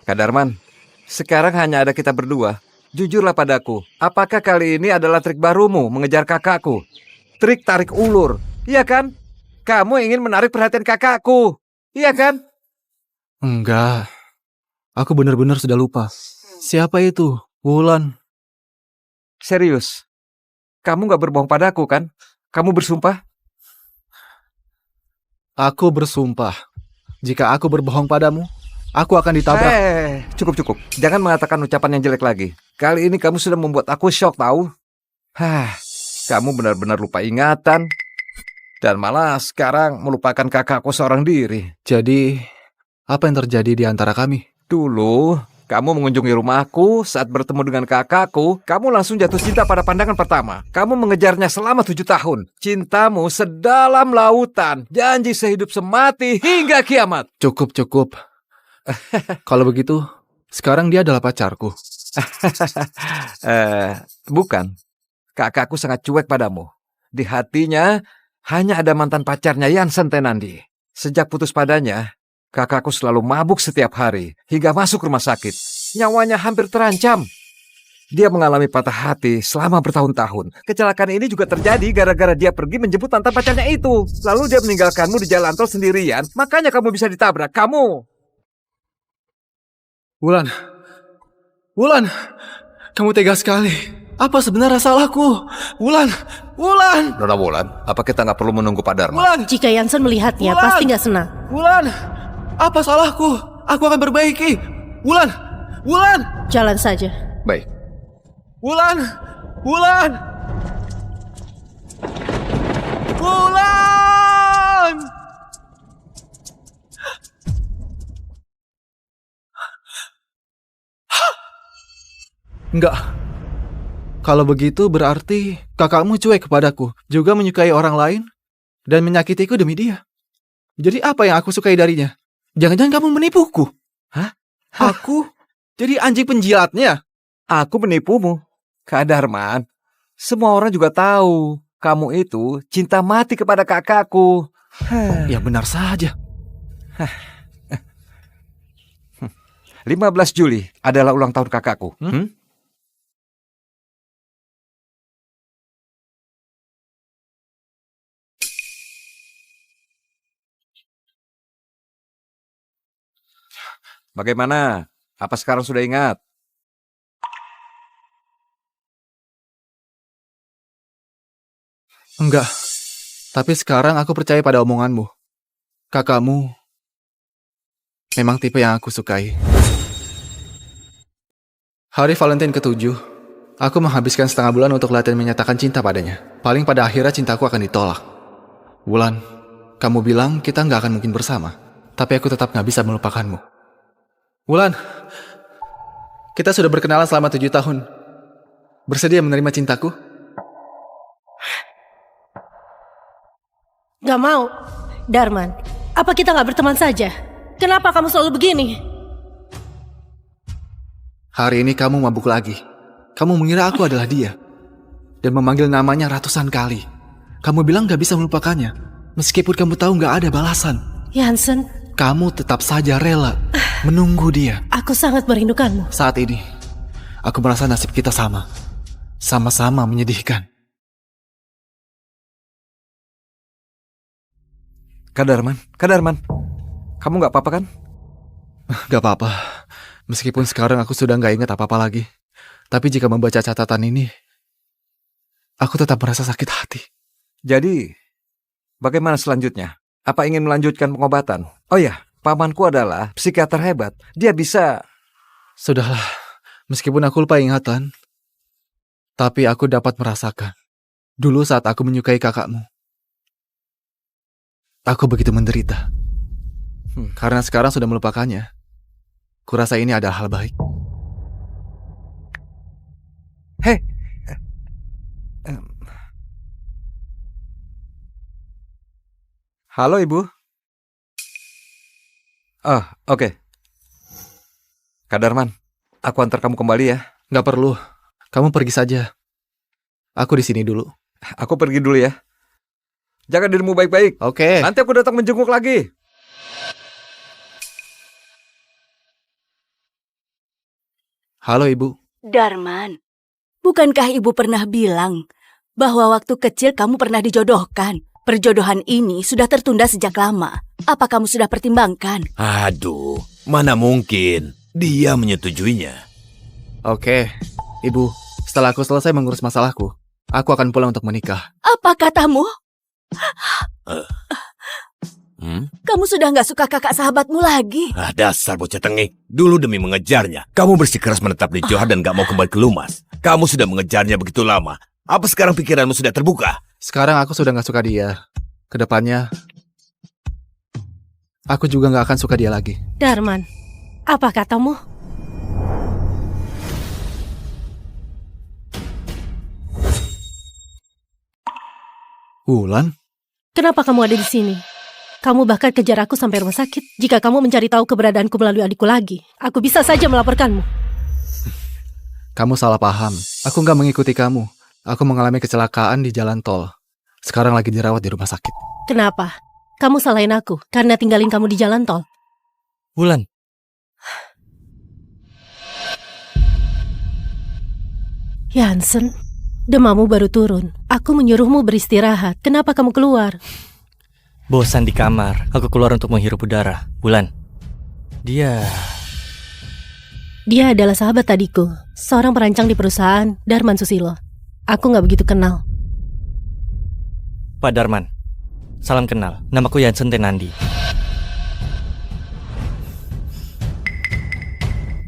Kak Darman, sekarang hanya ada kita berdua. Jujurlah padaku, apakah kali ini adalah trik barumu mengejar kakakku? Trik tarik ulur, iya kan? Kamu ingin menarik perhatian kakakku, iya kan? Enggak, aku benar-benar sudah lupa. Siapa itu? Wulan. Serius, kamu gak berbohong padaku kan? Kamu bersumpah? Aku bersumpah, jika aku berbohong padamu, aku akan ditabrak. Cukup. Jangan mengatakan ucapan yang jelek lagi. Kali ini kamu sudah membuat aku shock tahu. Kamu benar-benar lupa ingatan. Dan malah sekarang melupakan kakakku seorang diri. Jadi, apa yang terjadi di antara kami? Dulu, kamu mengunjungi rumahku, saat bertemu dengan kakakku, kamu langsung jatuh cinta pada pandangan pertama. Kamu mengejarnya selama 7 tahun. Cintamu sedalam lautan, janji sehidup semati hingga kiamat. Cukup. Kalau begitu, sekarang dia adalah pacarku. Bukan. Kakakku sangat cuek padamu. Di hatinya, hanya ada mantan pacarnya Yansen Tenandi. Sejak putus padanya, kakakku selalu mabuk setiap hari, hingga masuk rumah sakit. Nyawanya hampir terancam. Dia mengalami patah hati selama bertahun-tahun. Kecelakaan ini juga terjadi gara-gara dia pergi menjemput mantan pacarnya itu. Lalu dia meninggalkanmu di jalan tol sendirian, makanya kamu bisa ditabrak. Kamu! Wulan, kamu tega sekali. Apa sebenarnya salahku? Wulan! Nona Wulan, apa kita nggak perlu menunggu Pak Dharma? Wulan! Jika Yansen melihatnya, Wulan! pasti nggak senang. Wulan! Apa salahku? Aku akan perbaiki. Wulan! Jalan saja. Baik. Wulan! Enggak. Kalau begitu berarti kakakmu cuek kepadaku, juga menyukai orang lain, dan menyakitiku demi dia. Jadi apa yang aku sukai darinya? Jangan-jangan kamu menipuku? Hah? Aku jadi anjing penjilatnya? Aku menipumu. Kak Darman, semua orang juga tahu kamu itu cinta mati kepada kakakku. Ya benar saja. 15 Juli adalah ulang tahun kakakku. Bagaimana? Apa sekarang sudah ingat? Enggak. Tapi sekarang aku percaya pada omonganmu. Kakakmu memang tipe yang aku sukai. Hari Valentine ke-7, aku menghabiskan setengah bulan untuk latihan menyatakan cinta padanya. Paling pada akhirnya cintaku akan ditolak. Wulan, kamu bilang kita nggak akan mungkin bersama. Tapi aku tetap nggak bisa melupakanmu. Wulan, kita sudah berkenalan selama 7 tahun. Bersedia menerima cintaku? Gak mau. Darman, apa kita nggak berteman saja? Kenapa kamu selalu begini? Hari ini kamu mabuk lagi. Kamu mengira aku adalah dia. Dan memanggil namanya ratusan kali. Kamu bilang gak bisa melupakannya. Meskipun kamu tahu gak ada balasan. Yansen, Kamu tetap saja rela menunggu dia. aku sangat merindukanmu. Saat ini, aku merasa nasib kita sama. Sama-sama menyedihkan. Kak Darman, kamu nggak apa-apa kan? Gak apa-apa. Meskipun sekarang aku sudah gak ingat apa-apa lagi. Tapi jika membaca catatan ini, aku tetap merasa sakit hati. Jadi, bagaimana selanjutnya? Apa ingin melanjutkan pengobatan? Oh ya, pamanku adalah psikiater hebat. Dia bisa... Sudahlah, meskipun aku lupa ingatan, tapi aku dapat merasakan. Dulu saat aku menyukai kakakmu, aku begitu menderita. Karena sekarang sudah melupakannya, kurasa ini adalah hal baik. Hei! Halo, Ibu. Oh, oke. Kak Darman, aku antar kamu kembali ya. Gak perlu, kamu pergi saja. Aku di sini dulu. Aku pergi dulu ya. Jaga dirimu baik-baik. Oke. Nanti aku datang menjenguk lagi. Halo Ibu. Darman, bukankah ibu pernah bilang bahwa waktu kecil kamu pernah dijodohkan? Perjodohan ini sudah tertunda sejak lama. Apa kamu sudah pertimbangkan? Aduh, mana mungkin dia menyetujuinya. Oke, Ibu. Setelah aku selesai mengurus masalahku, aku akan pulang untuk menikah. Apa katamu? Hmm? Kamu sudah nggak suka kakak sahabatmu lagi? Dasar bocah tengik. Dulu demi mengejarnya, kamu bersikeras menetap di Johar dan gak mau kembali ke Lumas. Kamu sudah mengejarnya begitu lama. Apa sekarang pikiranmu sudah terbuka? Sekarang aku sudah gak suka dia. Kedepannya, aku juga gak akan suka dia lagi. Darman, apa katamu? Wulan? Kenapa kamu ada di sini? Kamu bahkan kejar aku sampai rumah sakit. Jika kamu mencari tahu keberadaanku melalui adikku lagi, aku bisa saja melaporkanmu. Kamu salah paham. Aku gak mengikuti kamu. Aku mengalami kecelakaan di jalan tol. Sekarang lagi dirawat di rumah sakit. Kenapa? Kamu salahin aku karena tinggalin kamu di jalan tol. Wulan, Jansen, demammu baru turun. Aku menyuruhmu beristirahat. Kenapa kamu keluar? bosan di kamar. Aku keluar untuk menghirup udara. Wulan, dia Dia adalah sahabat adikku, seorang perancang di perusahaan, Darman Susilo. Aku nggak begitu kenal. Pak Darman. Salam kenal. Namaku Jansen Tenandi.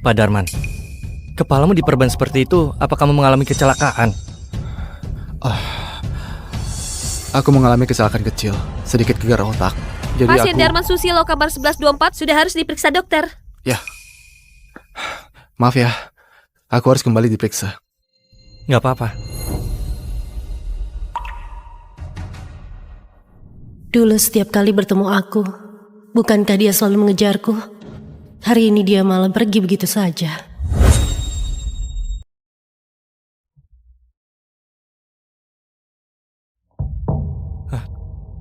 Pak Darman, kepalamu diperban seperti itu. Apa kamu mengalami kecelakaan? Aku mengalami kecelakaan kecil, sedikit gegar otak. Jadi Pasien aku... Darman Susilo kabar 1124 sudah harus diperiksa dokter. Ya. Maaf ya, aku harus kembali diperiksa. Nggak apa-apa. Dulu setiap kali bertemu aku, bukankah dia selalu mengejarku? Hari ini dia malah pergi begitu saja.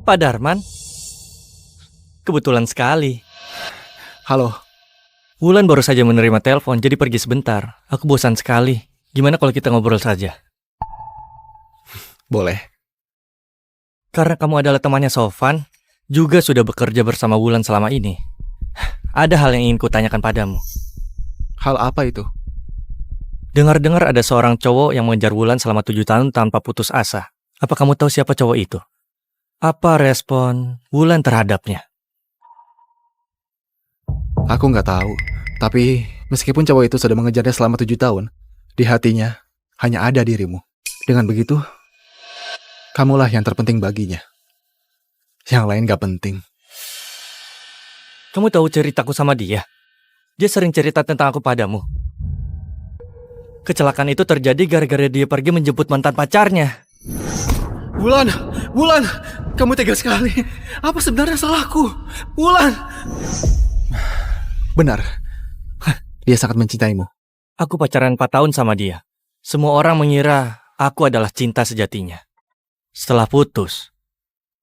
Pak Darman, kebetulan sekali. Halo, Wulan baru saja menerima telepon, jadi pergi sebentar. Aku bosan sekali. Gimana kalau kita ngobrol saja? boleh. Karena kamu adalah temannya Sofan, juga sudah bekerja bersama Wulan selama ini. Ada hal yang ingin kutanyakan padamu. Hal apa itu? Dengar-dengar ada seorang cowok yang mengejar Wulan selama 7 tahun tanpa putus asa. Apa kamu tahu siapa cowok itu? Apa respon Wulan terhadapnya? Aku nggak tahu. Tapi meskipun cowok itu sudah mengejarnya selama 7 tahun, di hatinya hanya ada dirimu. Dengan begitu, kamulah yang terpenting baginya. Yang lain gak penting. Kamu tahu ceritaku sama dia? Dia sering cerita tentang aku padamu. Kecelakaan itu terjadi gara-gara dia pergi menjemput mantan pacarnya. Wulan, kamu tega sekali. Apa sebenarnya salahku? Wulan. Benar. Dia sangat mencintaimu. Aku pacaran 4 tahun sama dia. Semua orang mengira aku adalah cinta sejatinya. Setelah putus,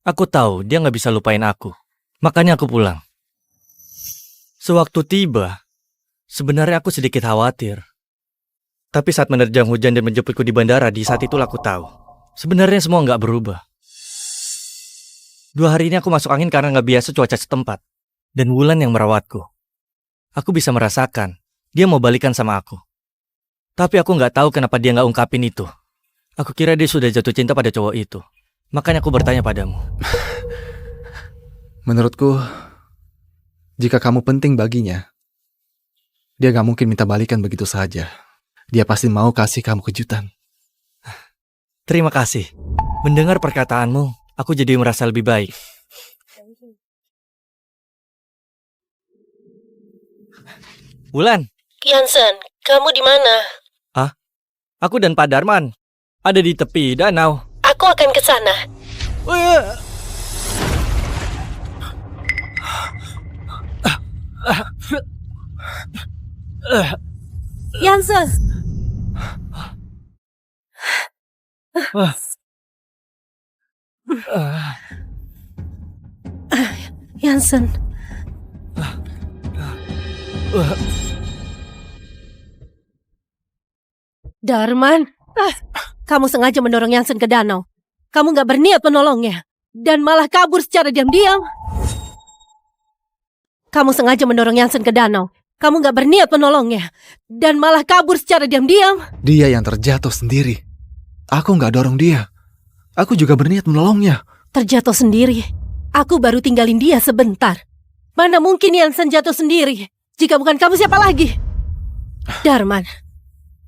aku tahu dia gak bisa lupain aku. Makanya aku pulang. Sewaktu tiba, sebenarnya aku sedikit khawatir. Tapi saat menerjang hujan dan menjemputku di bandara, di saat itulah aku tahu. Sebenarnya semua gak berubah. 2 hari ini aku masuk angin karena gak biasa cuaca setempat. Dan Wulan yang merawatku. Aku bisa merasakan dia mau balikan sama aku. Tapi aku gak tahu kenapa dia gak ungkapin itu. Aku kira dia sudah jatuh cinta pada cowok itu. Makanya aku bertanya padamu. Menurutku, jika kamu penting baginya, dia gak mungkin minta balikan begitu saja. Dia pasti mau kasih kamu kejutan. Terima kasih. Mendengar perkataanmu, aku jadi merasa lebih baik. Wulan. Jansen, kamu di mana? Aku dan Pak Darman ada di tepi danau. Aku akan ke sana. Jansen. Jansen. Darman, kamu sengaja mendorong Yansen ke danau. Kamu gak berniat menolongnya. Dan malah kabur secara diam-diam. Kamu sengaja mendorong Yansen ke danau. Kamu gak berniat menolongnya. Dan malah kabur secara diam-diam. Dia yang terjatuh sendiri. Aku nggak dorong dia. Aku juga berniat menolongnya. Terjatuh sendiri. Aku baru tinggalin dia sebentar. Mana mungkin Yansen jatuh sendiri? Jika bukan kamu, siapa lagi? Darman,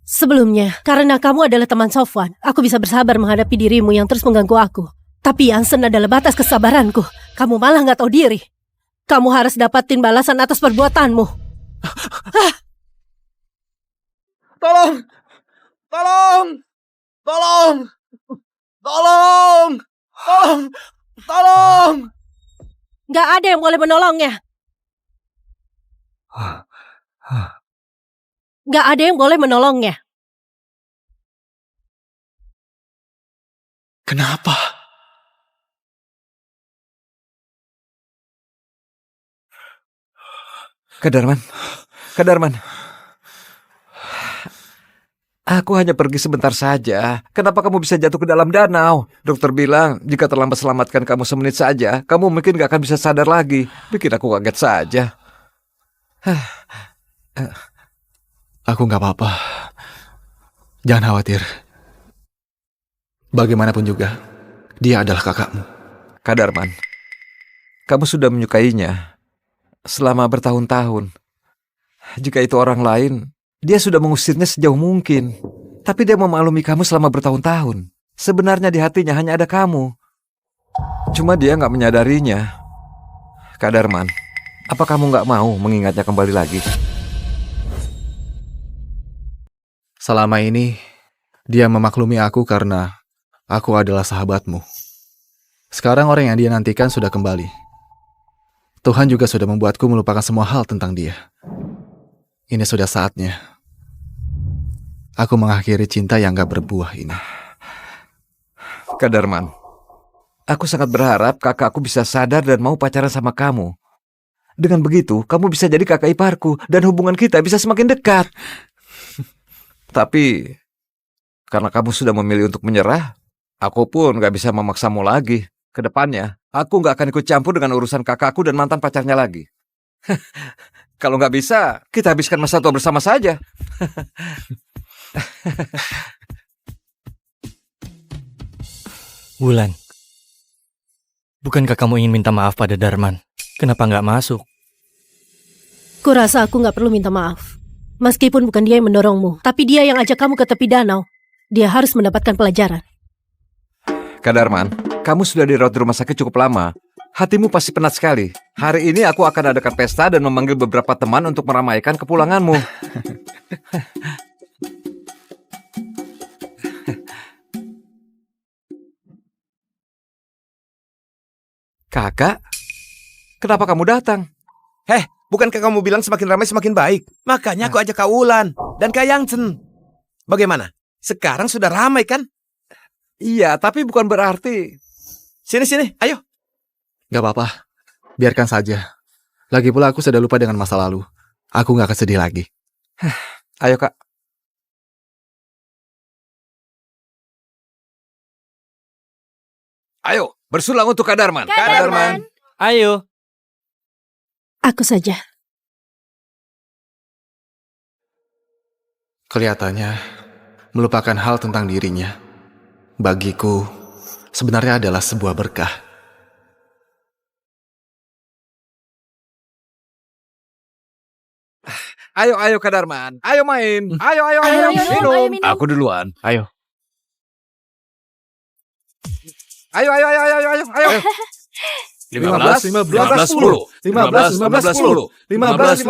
sebelumnya, karena kamu adalah teman Sofwan, aku bisa bersabar menghadapi dirimu yang terus mengganggu aku. Tapi Yansen adalah batas kesabaranku. Kamu malah gak tahu diri. Kamu harus dapatin balasan atas perbuatanmu. Tolong! Tolong! Tolong! Tolong! Tolong! Tolong! Gak ada yang boleh menolongnya. Gak ada yang boleh menolongnya. Kenapa? Kak Darman, Kak Darman. Aku hanya pergi sebentar saja. Kenapa kamu bisa jatuh ke dalam danau? Dokter bilang, jika terlambat selamatkan kamu semenit saja, kamu mungkin gak akan bisa sadar lagi. Bikin aku kaget saja. Aku nggak apa-apa. Jangan khawatir. Bagaimanapun juga, dia adalah kakakmu. Kak Darman, kamu sudah menyukainya selama bertahun-tahun. Jika itu orang lain, dia sudah mengusirnya sejauh mungkin. Tapi dia memaklumi kamu selama bertahun-tahun. Sebenarnya di hatinya hanya ada kamu. Cuma dia nggak menyadarinya. Kak Darman, apa kamu nggak mau mengingatnya kembali lagi? Selama ini, dia memaklumi aku karena aku adalah sahabatmu. Sekarang orang yang dia nantikan sudah kembali. Tuhan juga sudah membuatku melupakan semua hal tentang dia. Ini sudah saatnya. Aku mengakhiri cinta yang gak berbuah ini. Kak Darman, aku sangat berharap kakakku bisa sadar dan mau pacaran sama kamu. Dengan begitu, kamu bisa jadi kakak iparku dan hubungan kita bisa semakin dekat. Tapi, karena kamu sudah memilih untuk menyerah, aku pun gak bisa memaksamu lagi. Kedepannya, aku gak akan ikut campur dengan urusan kakakku dan mantan pacarnya lagi. Kalau gak bisa, kita habiskan masa tua bersama saja. Wulan, bukankah kamu ingin minta maaf pada Darman? Kenapa nggak masuk? Kurasa aku gak perlu minta maaf. Meskipun bukan dia yang mendorongmu, tapi dia yang ajak kamu ke tepi danau. Dia harus mendapatkan pelajaran. Kak Darman, kamu sudah dirawat di rumah sakit cukup lama. Hatimu pasti penat sekali. Hari ini aku akan adakan pesta dan memanggil beberapa teman untuk meramaikan kepulanganmu. Kakak, kenapa kamu datang? Bukankah kamu bilang semakin ramai semakin baik? Makanya aku ajak Kak Wulan dan Kak Yangsen. Bagaimana? Sekarang sudah ramai kan? Iya, tapi bukan berarti... Sini, ayo. Gak apa-apa. Biarkan saja. Lagi pula aku sudah lupa dengan masa lalu. Aku gak akan sedih lagi. Ayo, Kak. Ayo, bersulang untuk Kak Darman. Kak Darman. Ayo. Aku saja. Kelihatannya, melupakan hal tentang dirinya, bagiku, sebenarnya adalah sebuah berkah. Ayo Kak Darman. Ayo main. Ayo minum. minum. Aku duluan. Ayo. Ayo. 15, 10, 10. 15, 10. 10.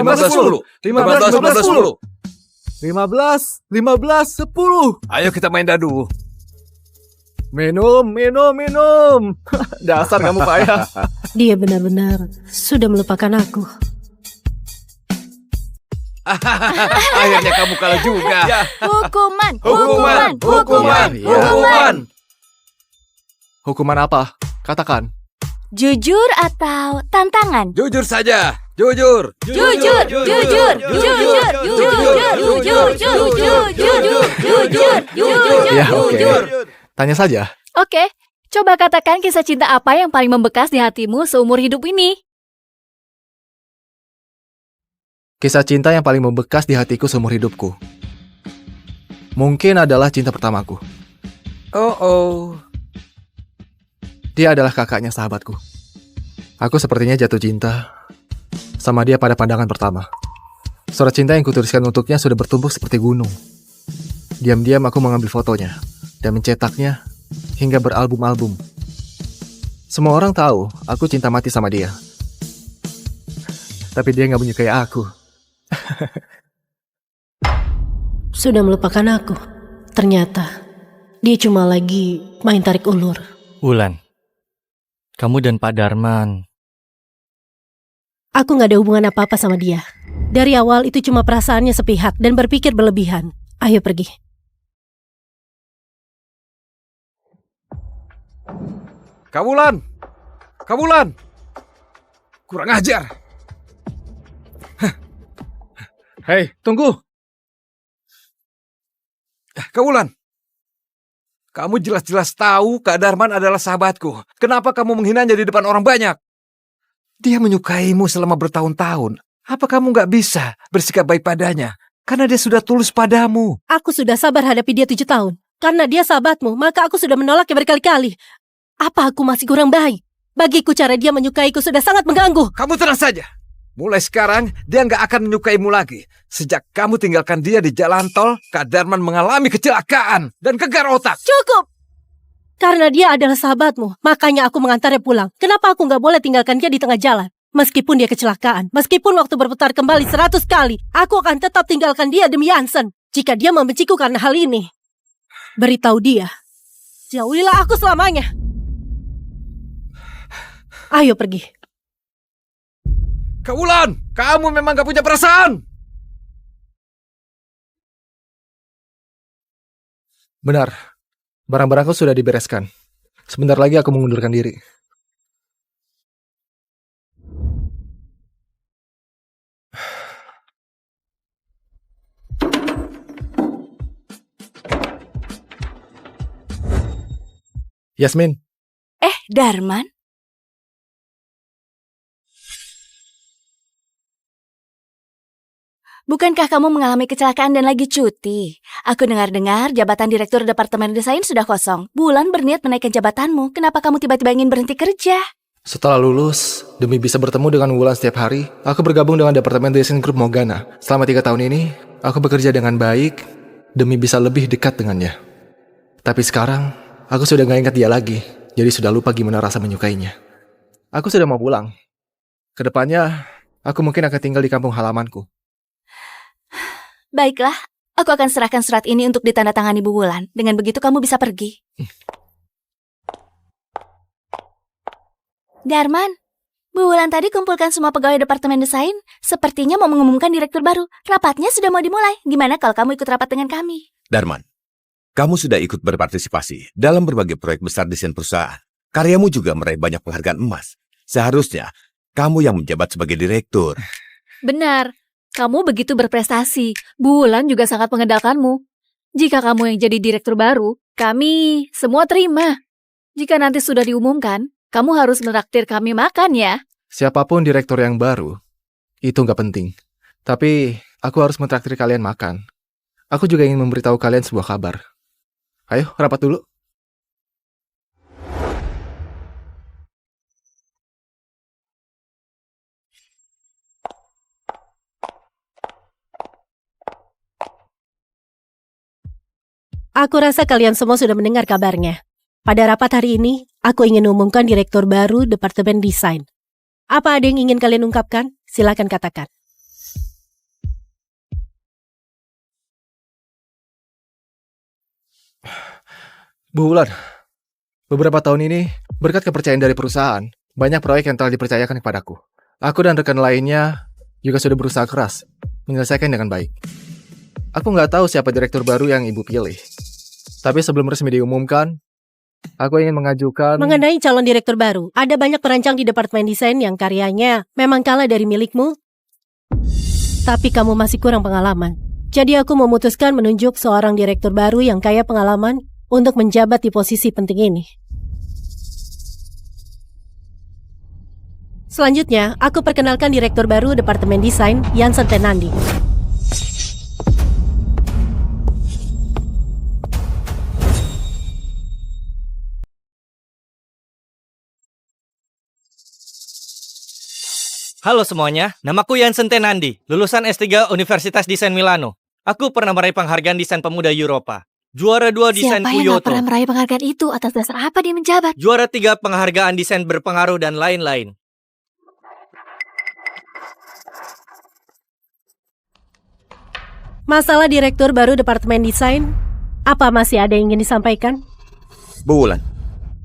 Ayo kita main dadu. Minum. Dasar kamu kaya. Dia benar-benar sudah melupakan aku. Akhirnya kamu kalah juga. Hukuman. Hukuman apa? Katakan. Jujur atau tantangan? Jujur saja. Jujur. Jujur, jujur, jujur, jujur. Ya, oke. Tanya saja. Oke, coba katakan kisah cinta apa yang paling membekas di hatimu seumur hidup ini? Kisah cinta yang paling membekas di hatiku seumur hidupku mungkin adalah cinta pertamaku. Oh. Dia adalah kakaknya sahabatku. Aku sepertinya jatuh cinta sama dia pada pandangan pertama. Surat cinta yang kutuliskan untuknya sudah bertumpuk seperti gunung. Diam-diam aku mengambil fotonya dan mencetaknya hingga beralbum-album. Semua orang tahu aku cinta mati sama dia. Tapi dia nggak menyukai aku. Sudah melupakan aku. Ternyata dia cuma lagi main tarik ulur. Wulan, kamu dan Pak Darman. Aku gak ada hubungan apa-apa sama dia. Dari awal itu cuma perasaannya sepihak dan berpikir berlebihan. Ayo pergi. Kawulan. Kurang ajar. Hei, tunggu! Kawulan. Kamu jelas-jelas tahu Kak Darman adalah sahabatku. Kenapa kamu menghinanya di depan orang banyak? Dia menyukaimu selama bertahun-tahun. Apa kamu gak bisa bersikap baik padanya? Karena dia sudah tulus padamu. Aku sudah sabar hadapi dia 7 tahun. Karena dia sahabatmu, maka aku sudah menolaknya berkali-kali. Apa aku masih kurang baik? Bagiku cara dia menyukaiku sudah sangat mengganggu. Kamu tenang saja. Mulai sekarang, dia gak akan menyukaimu lagi. Sejak kamu tinggalkan dia di jalan tol, Kak Darman mengalami kecelakaan dan gegar otak. Cukup! Karena dia adalah sahabatmu, makanya aku mengantarnya pulang. Kenapa aku gak boleh tinggalkan dia di tengah jalan? Meskipun dia kecelakaan, meskipun waktu berputar kembali 100 kali, aku akan tetap tinggalkan dia demi Hansen. Jika dia membenciku karena hal ini, beritahu dia, jauhilah aku selamanya. Ayo pergi. Kawulan, kamu memang gak punya perasaan. Benar, barang-barangku sudah dibereskan. Sebentar lagi aku mengundurkan diri. Yasmin, Darman? Bukankah kamu mengalami kecelakaan dan lagi cuti? Aku dengar-dengar jabatan Direktur Departemen Desain sudah kosong. Bulan berniat menaikkan jabatanmu. Kenapa kamu tiba-tiba ingin berhenti kerja? setelah lulus, demi bisa bertemu dengan Wulan setiap hari, aku bergabung dengan Departemen Desain Grup Mogana. Selama 3 tahun ini, aku bekerja dengan baik demi bisa lebih dekat dengannya. Tapi sekarang, aku sudah gak ingat dia lagi, jadi sudah lupa gimana rasa menyukainya. Aku sudah mau pulang. Kedepannya, aku mungkin akan tinggal di kampung halamanku. Baiklah, aku akan serahkan surat ini untuk ditandatangani Bu Wulan. Dengan begitu kamu bisa pergi. Darman, Bu Wulan tadi kumpulkan semua pegawai Departemen Desain. Sepertinya mau mengumumkan direktur baru. Rapatnya sudah mau dimulai. Gimana kalau kamu ikut rapat dengan kami? Darman, kamu sudah ikut berpartisipasi dalam berbagai proyek besar desain perusahaan. Karyamu juga meraih banyak penghargaan emas. Seharusnya, kamu yang menjabat sebagai direktur. Benar, kamu begitu berprestasi. Bu Wulan juga sangat mengandalkanmu. Jika kamu yang jadi direktur baru, kami semua terima. Jika nanti sudah diumumkan, kamu harus menraktir kami makan ya. Siapapun direktur yang baru, itu nggak penting. Tapi, aku harus mentraktir kalian makan. Aku juga ingin memberitahu kalian sebuah kabar. Ayo, rapat dulu. Aku rasa kalian semua sudah mendengar kabarnya. Pada rapat hari ini, aku ingin umumkan direktur baru Departemen Desain. Apa ada yang ingin kalian ungkapkan? Silakan katakan. Bu Wulan, beberapa tahun ini, berkat kepercayaan dari perusahaan, banyak proyek yang telah dipercayakan kepadaku. Aku dan rekan lainnya juga sudah berusaha keras menyelesaikan dengan baik. Aku nggak tahu siapa direktur baru yang ibu pilih. Tapi sebelum resmi diumumkan, Aku ingin mengajukan... Mengenai calon direktur baru, ada banyak perancang di departemen desain yang karyanya memang kalah dari milikmu, tapi kamu masih kurang pengalaman. Jadi aku memutuskan menunjuk seorang direktur baru yang kaya pengalaman untuk menjabat di posisi penting ini. Selanjutnya, aku perkenalkan direktur baru departemen desain, Jansen Tenandi. Halo semuanya, namaku Jansen Tenandi, lulusan S3 Universitas Desain Milano. Aku pernah meraih penghargaan desain pemuda Eropa. Juara 2 desain Siapa yang gak Kyoto. pernah meraih penghargaan itu? Atas dasar apa dia menjabat? Juara 3 penghargaan desain berpengaruh dan lain-lain. Masalah direktur baru departemen desain, apa masih ada yang ingin disampaikan? Bu Wulan,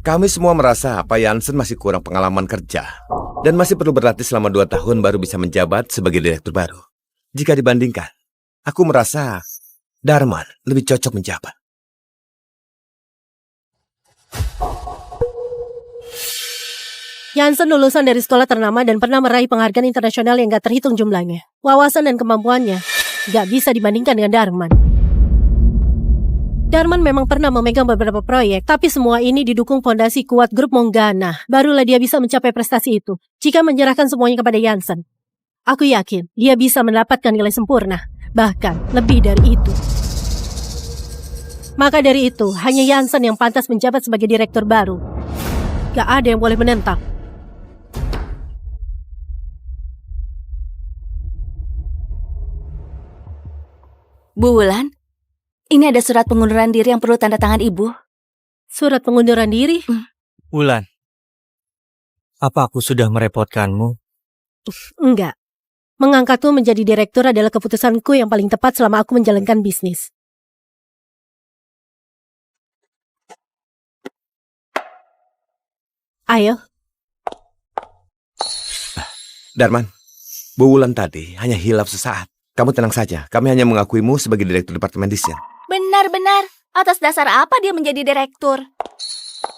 kami semua merasa Pak Jansen masih kurang pengalaman kerja dan masih perlu berlatih selama 2 tahun baru bisa menjabat sebagai direktur baru. Jika dibandingkan, aku merasa Darman lebih cocok menjabat. Jansen lulusan dari sekolah ternama dan pernah meraih penghargaan internasional yang gak terhitung jumlahnya. Wawasan dan kemampuannya gak bisa dibandingkan dengan Darman. Darman memang pernah memegang beberapa proyek, tapi semua ini didukung fondasi kuat grup Monggana. Barulah dia bisa mencapai prestasi itu, jika menyerahkan semuanya kepada Jansen. Aku yakin dia bisa mendapatkan nilai sempurna, bahkan lebih dari itu. Maka dari itu, hanya Jansen yang pantas menjabat sebagai direktur baru. Gak ada yang boleh menentang. Bu Wulan, ini ada surat pengunduran diri yang perlu tanda tangan Ibu. Surat pengunduran diri? Wulan, apa aku sudah merepotkanmu? Enggak. Mengangkatmu menjadi direktur adalah keputusanku yang paling tepat selama aku menjalankan bisnis. Ayo. Darman, Bu Wulan tadi hanya hilaf sesaat. Kamu tenang saja, kami hanya mengakuimu sebagai direktur departemen desain. Benar-benar. Atas dasar apa dia menjadi direktur?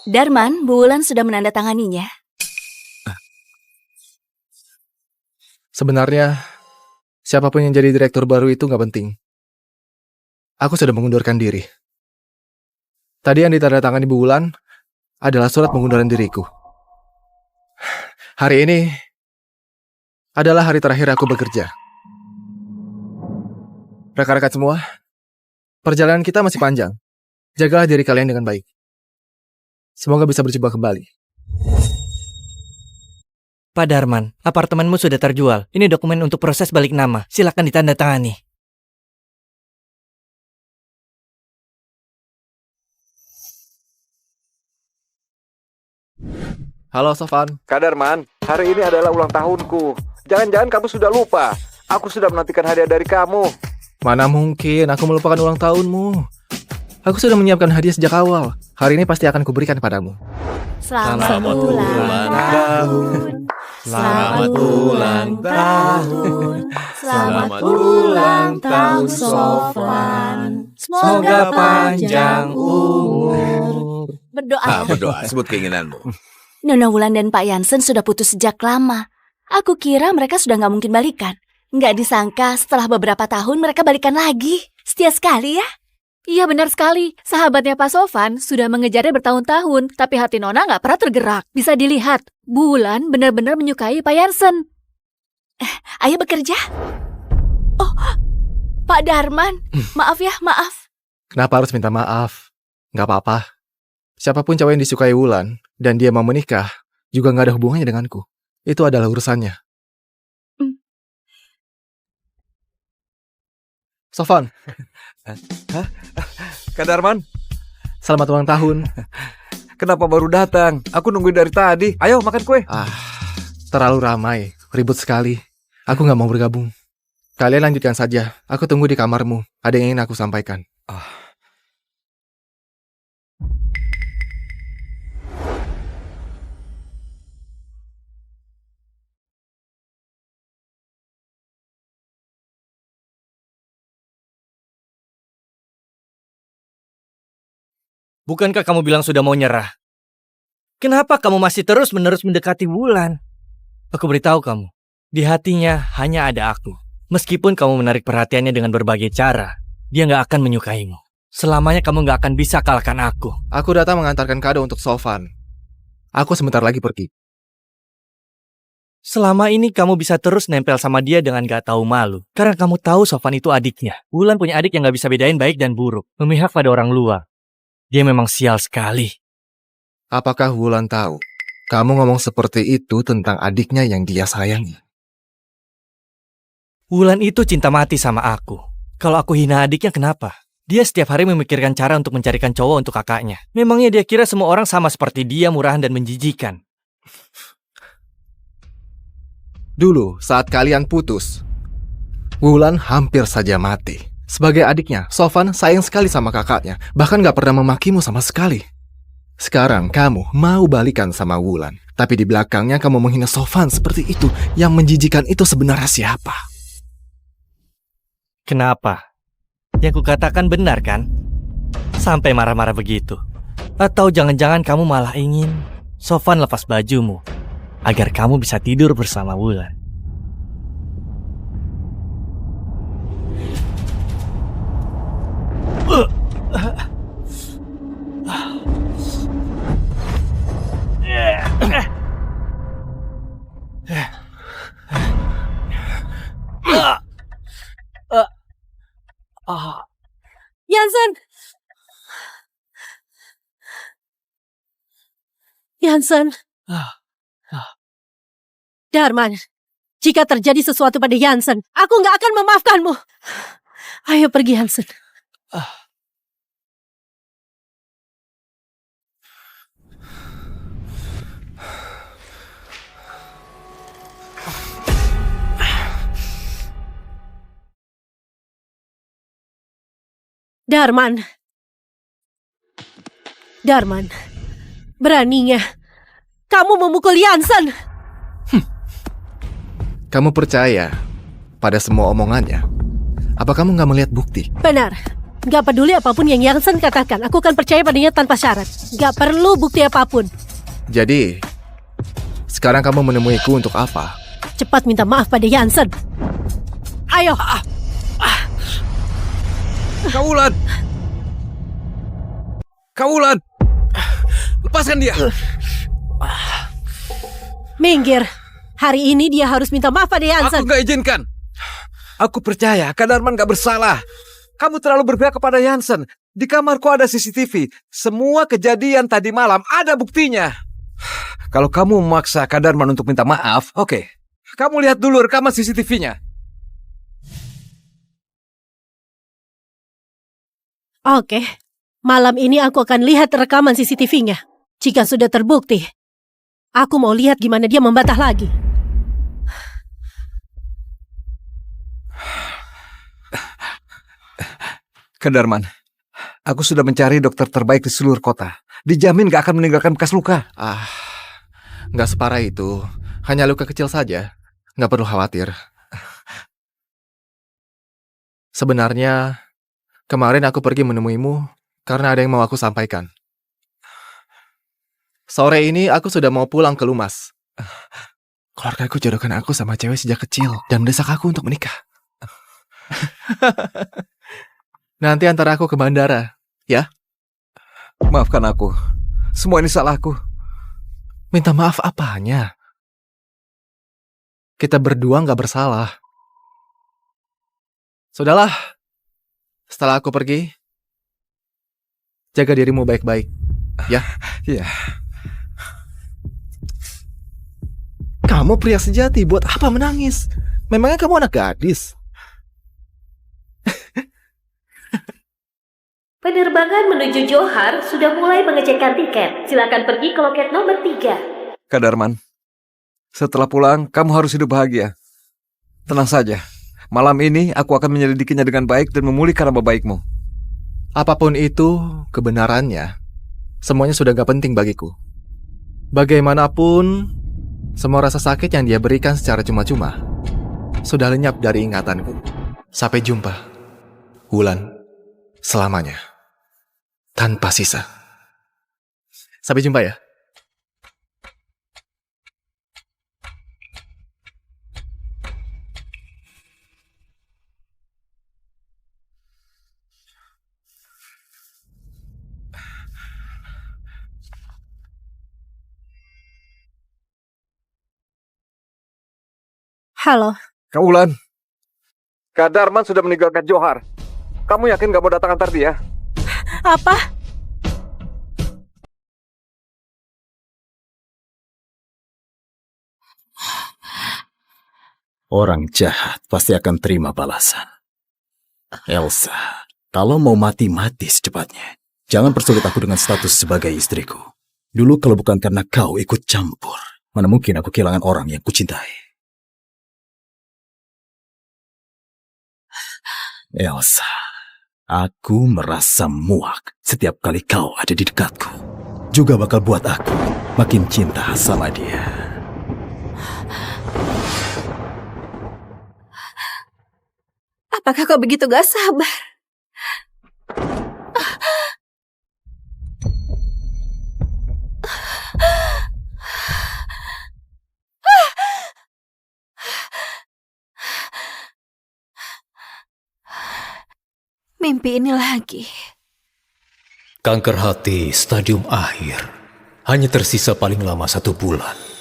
Darman, Bu Wulan sudah menandatanganinya. Sebenarnya, siapapun yang jadi direktur baru itu nggak penting. Aku sudah mengundurkan diri. Tadi yang ditandatangani Bu Wulan adalah surat pengunduran diriku. Hari ini adalah hari terakhir aku bekerja. Rekan-rekan semua, perjalanan kita masih panjang. Jagalah diri kalian dengan baik. Semoga bisa berjumpa kembali. Pak Darman, apartemenmu sudah terjual. Ini dokumen untuk proses balik nama. Silakan ditandatangani. Halo Sofan. Kak Darman, hari ini adalah ulang tahunku. Jangan-jangan kamu sudah lupa. Aku sudah menantikan hadiah dari kamu. Mana mungkin aku melupakan ulang tahunmu. Aku sudah menyiapkan hadiah sejak awal. Hari ini pasti akan kuberikan padamu. Selamat ulang tahun. Selamat ulang tahun. Selamat ulang tahun, Sofan. Semoga panjang umur. Berdoa. Berdoa, sebut keinginanmu. Nona Wulan dan Pak Jansen sudah putus sejak lama. Aku kira mereka sudah nggak mungkin balikan. Nggak disangka setelah beberapa tahun mereka balikan lagi. Setia sekali ya. Iya benar sekali. Sahabatnya Pak Sofan sudah mengejarnya bertahun-tahun, tapi hati Nona nggak pernah tergerak. Bisa dilihat, Bu Wulan benar-benar menyukai Pak Jansen. Ayo bekerja. Oh, Pak Darman. Maaf ya, maaf. Kenapa harus minta maaf? Nggak apa-apa. Siapapun cowok yang disukai Wulan dan dia mau menikah juga nggak ada hubungannya denganku. Itu adalah urusannya. Sofan, Kak Darman, selamat ulang tahun. kenapa baru datang? Aku nungguin dari tadi. Ayo makan kue. Terlalu ramai, ribut sekali. Aku nggak mau bergabung. Kalian lanjutkan saja. Aku tunggu di kamarmu. Ada yang ingin aku sampaikan. Bukankah kamu bilang sudah mau nyerah? Kenapa kamu masih terus-menerus mendekati Wulan? Aku beritahu kamu, di hatinya hanya ada aku. Meskipun kamu menarik perhatiannya dengan berbagai cara, dia nggak akan menyukaimu. Selamanya kamu nggak akan bisa kalahkan aku. Aku datang mengantarkan kado untuk Sofan. Aku sebentar lagi pergi. Selama ini kamu bisa terus nempel sama dia dengan gak tahu malu. Karena kamu tahu Sofan itu adiknya. Wulan punya adik yang gak bisa bedain baik dan buruk. Memihak pada orang luar. Dia memang sial sekali. Apakah Wulan tahu? Kamu ngomong seperti itu tentang adiknya yang dia sayangi. Wulan itu cinta mati sama aku. Kalau aku hina adiknya kenapa? Dia setiap hari memikirkan cara untuk mencarikan cowok untuk kakaknya. Memangnya dia kira semua orang sama seperti dia, murahan dan menjijikan. Dulu, saat kalian putus, Wulan hampir saja mati. Sebagai adiknya, Sofan sayang sekali sama kakaknya. Bahkan gak pernah memakimu sama sekali. Sekarang kamu mau balikan sama Wulan. Tapi di belakangnya kamu menghina Sofan seperti itu. Yang menjijikan itu sebenarnya siapa? Kenapa? Yang kukatakan benar kan? Sampai marah-marah begitu. Atau jangan-jangan kamu malah ingin Sofan lepas bajumu agar kamu bisa tidur bersama Wulan. Jansen! Jansen! Darman, jika terjadi sesuatu pada Jansen, aku nggak akan memaafkanmu. Ayo pergi, Jansen. Darman. Darman, beraninya kamu memukul Jansen. Kamu percaya pada semua omongannya? Apa kamu gak melihat bukti? Benar. Gak peduli apapun yang Jansen katakan, aku akan percaya padanya tanpa syarat. Gak perlu bukti apapun. Jadi, sekarang kamu menemuiku untuk apa? Cepat minta maaf pada Jansen. Ayo. Wulan! Wulan! Lepaskan dia! Minggir. Hari ini dia harus minta maaf pada Jansen. Aku gak izinkan. Aku percaya Kak Darman gak bersalah. Kamu terlalu berpihak kepada Jansen. Di kamarku ada CCTV. Semua kejadian tadi malam ada buktinya. Kalau kamu memaksa Kak Darman untuk minta maaf, oke. Kamu lihat dulu rekaman CCTV-nya. Oke. Malam ini aku akan lihat rekaman CCTV-nya. Jika sudah terbukti, aku mau lihat gimana dia membantah lagi. Kak Darman, aku sudah mencari dokter terbaik di seluruh kota. Dijamin gak akan meninggalkan bekas luka. Gak separah itu. Hanya luka kecil saja. Gak perlu khawatir. Sebenarnya, kemarin aku pergi menemuimu karena ada yang mau aku sampaikan. Sore ini aku sudah mau pulang ke Lumas. Keluargaku jodohkan aku sama cewek sejak kecil dan mendesak aku untuk menikah. Nanti antar aku ke bandara, ya? Maafkan aku. Semua ini salahku. Minta maaf apanya? Kita berdua gak bersalah. Sudahlah. Setelah aku pergi, jaga dirimu baik-baik, ya? Iya. Kamu pria sejati, buat apa menangis? Memangnya kamu anak gadis? Penerbangan menuju Johar sudah mulai mengecekkan tiket. Silakan pergi ke loket nomor 3. Kak Darman, setelah pulang kamu harus hidup bahagia. Tenang saja. Malam ini aku akan menyelidikinya dengan baik dan memulihkan nama baikmu. Apapun itu kebenarannya, semuanya sudah gak penting bagiku. Bagaimanapun, semua rasa sakit yang dia berikan secara cuma-cuma sudah lenyap dari ingatanku. Sampai jumpa, Wulan, selamanya, tanpa sisa. Sampai jumpa ya. Halo, Kak Wulan, Kak Darman sudah meninggalkan Johar. Kamu yakin gak mau datang antar dia? apa? Orang jahat pasti akan terima balasan. Elsa, kalau mau mati secepatnya. Jangan persulit aku dengan status sebagai istriku. Dulu kalau bukan karena kau ikut campur, mana mungkin aku kehilangan orang yang kucintai. Elsa, aku merasa muak setiap kali kau ada di dekatku. Juga bakal buat aku makin cinta sama dia. Apakah kau begitu gak sabar? Mimpi ini lagi. Kanker hati stadium akhir. Hanya tersisa paling lama 1 bulan.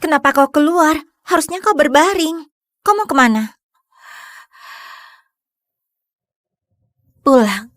Kenapa kau keluar? Harusnya kau berbaring. Kau mau kemana? Pulang.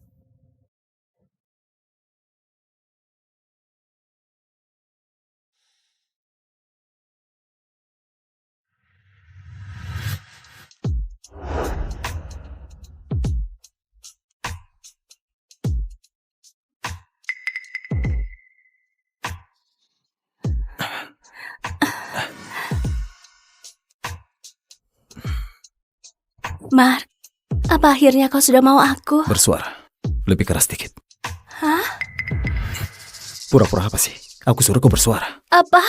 Mark, apa akhirnya kau sudah mau aku? Bersuara. Lebih keras dikit. Hah? Pura-pura apa sih? Aku suruh kau bersuara. Apa?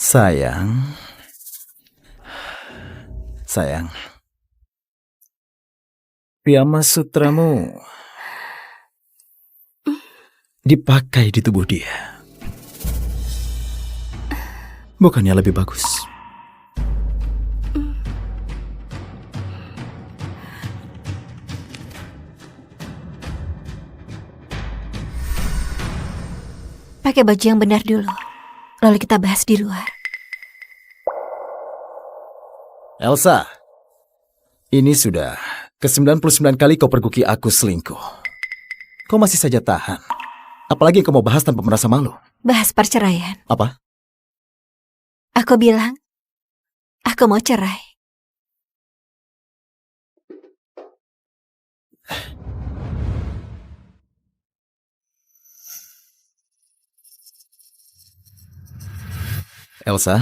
Sayang, piyama sutramu dipakai di tubuh dia. Bukannya lebih bagus? Pakai baju yang benar dulu. Lalu kita bahas di luar. Elsa, ini sudah ke-99 kali kau perguki aku selingkuh. Kau masih saja tahan. Apalagi kau mau bahas tanpa merasa malu. Bahas perceraian. Apa? Aku bilang, aku mau cerai. Elsa,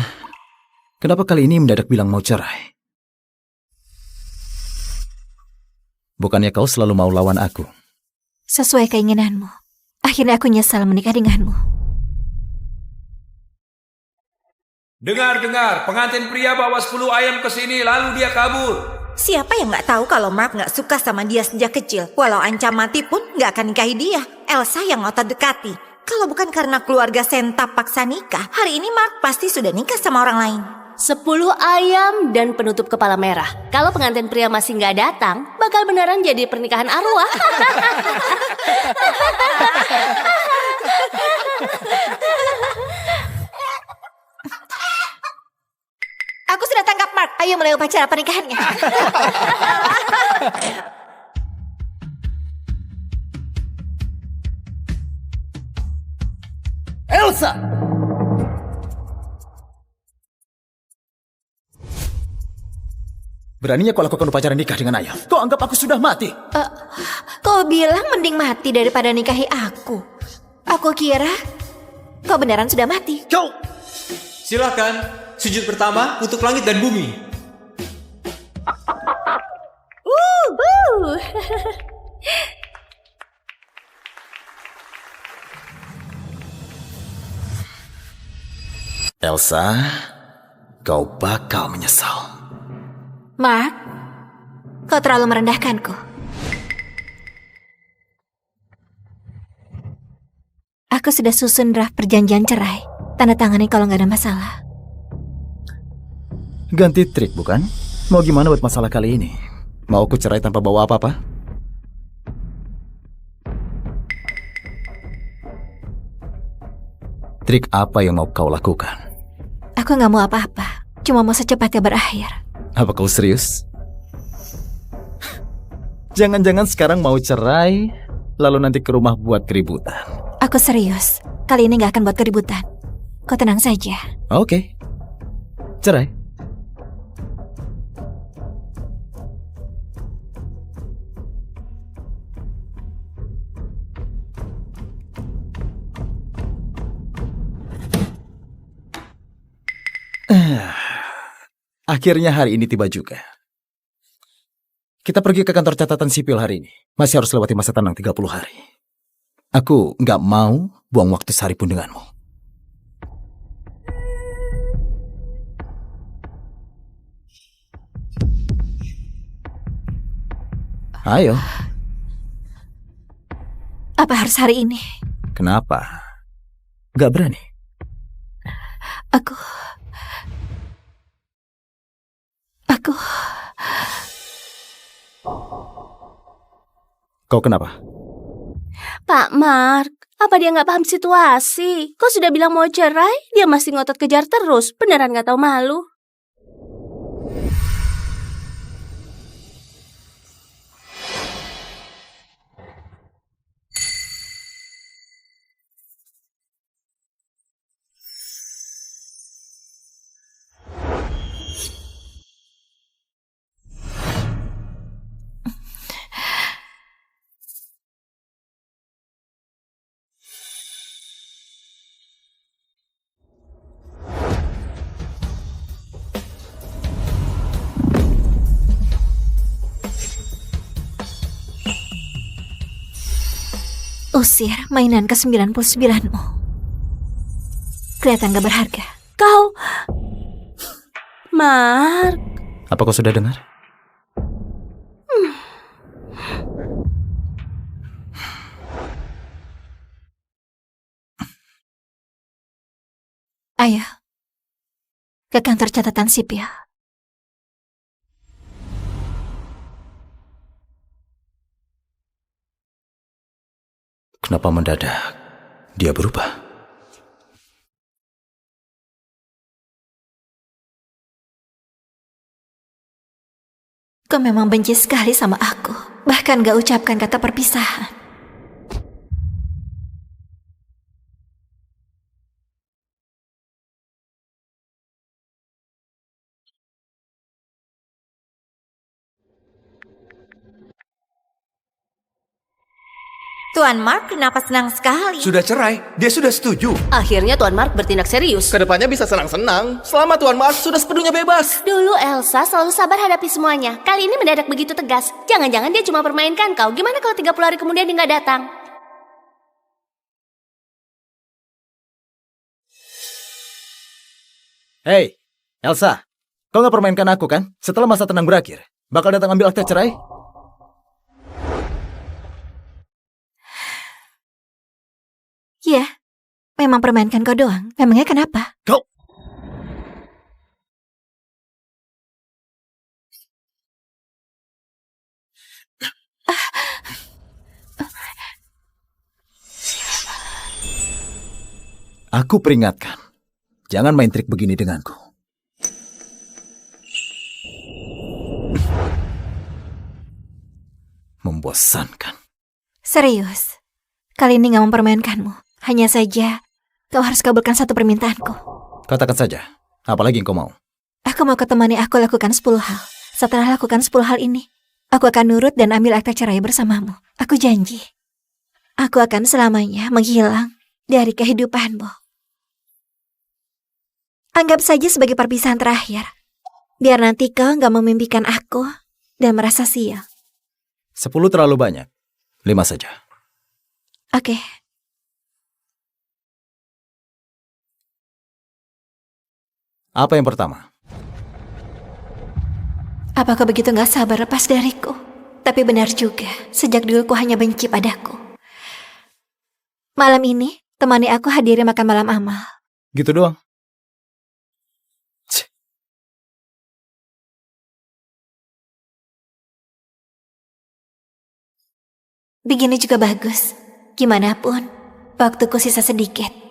kenapa kali ini mendadak bilang mau cerai? Bukannya kau selalu mau lawan aku? Sesuai keinginanmu. Akhirnya aku nyesal menikah denganmu. Dengar, pengantin pria bawa 10 ayam ke sini lalu dia kabur. Siapa yang nggak tahu kalau Mark nggak suka sama dia sejak kecil? Walau ancam mati pun nggak akan nikahi dia. Elsa yang ngotot dekati. Kalau bukan karena keluarga Senta paksa nikah, hari ini Mark pasti sudah nikah sama orang lain. 10 ayam dan penutup kepala merah. Kalau pengantin pria masih nggak datang, bakal beneran jadi pernikahan arwah. Aku sudah tangkap Mark. Ayo mulai upacara pernikahannya. Elsa! Beraninya kau lakukan upacara nikah dengan ayah. Kau anggap aku sudah mati. Kau bilang mending mati daripada nikahi aku. Aku kira kau beneran sudah mati. Kau! Silahkan, sujud pertama untuk langit dan bumi. Elsa, kau bakal menyesal. Mark, kau terlalu merendahkanku. Aku sudah susun draft perjanjian cerai. Tanda tangani kalau nggak ada masalah. Ganti trik bukan? Mau gimana buat masalah kali ini? Mau aku cerai tanpa bawa apa-apa? Trik apa yang mau kau lakukan? Aku nggak mau apa-apa. Cuma mau secepatnya berakhir. Apa kau serius? Jangan-jangan sekarang mau cerai, lalu nanti ke rumah buat keributan. Aku serius. Kali ini nggak akan buat keributan. Kau tenang saja. Oke. Cerai. Akhirnya hari ini tiba juga. Kita pergi ke kantor catatan sipil hari ini. Masih harus lewati masa tenang 30 hari. Aku nggak mau buang waktu sehari pun denganmu. Ayo. Apa harus hari ini? Kenapa? Nggak berani? Aku... Kau kenapa? Pak Mark, apa dia nggak paham situasi? Kau sudah bilang mau cerai, dia masih ngotot kejar terus. Beneran nggak tahu malu. Usir mainan ke-99-mu. Kelihatan gak berharga. Kau... Mark... Apa kau sudah dengar? Ayo. Ke kantor catatan sipil. Kenapa mendadak dia berubah? Kau memang benci sekali sama aku. Bahkan gak ucapkan kata perpisahan. Tuan Mark kenapa senang sekali? Sudah cerai, dia sudah setuju. Akhirnya Tuan Mark bertindak serius. Kedepannya bisa senang-senang. Selama Tuan Mark sudah sepenuhnya bebas. Dulu Elsa selalu sabar hadapi semuanya. Kali ini mendadak begitu tegas. Jangan-jangan dia cuma permainkan kau. Gimana kalau 30 hari kemudian dia nggak datang? Hei, Elsa. Kau nggak permainkan aku kan? Setelah masa tenang berakhir, bakal datang ambil akte cerai? Iya, memang permainkan kau doang. Memangnya kenapa? Kau... Aku peringatkan. Jangan main trik begini denganku. Membosankan. Serius, kali ini gak mempermainkanmu. Hanya saja, kau harus kabulkan satu permintaanku. Katakan saja, apalagi yang kau mau. Aku mau ketemani aku lakukan 10 hal. Setelah lakukan 10 hal ini, aku akan nurut dan ambil akta cerai bersamamu. Aku janji. Aku akan selamanya menghilang dari kehidupanmu. Anggap saja sebagai perpisahan terakhir. Biar nanti kau gak memimpikan aku dan merasa sial. 10 terlalu banyak. 5 saja. Oke. Apa yang pertama? Apa kau begitu gak sabar lepas dariku? Tapi benar juga, sejak dulu kau hanya benci padaku. Malam ini, temani aku hadiri makan malam amal. Gitu doang. Begini juga bagus. Gimana pun, waktuku sisa sedikit.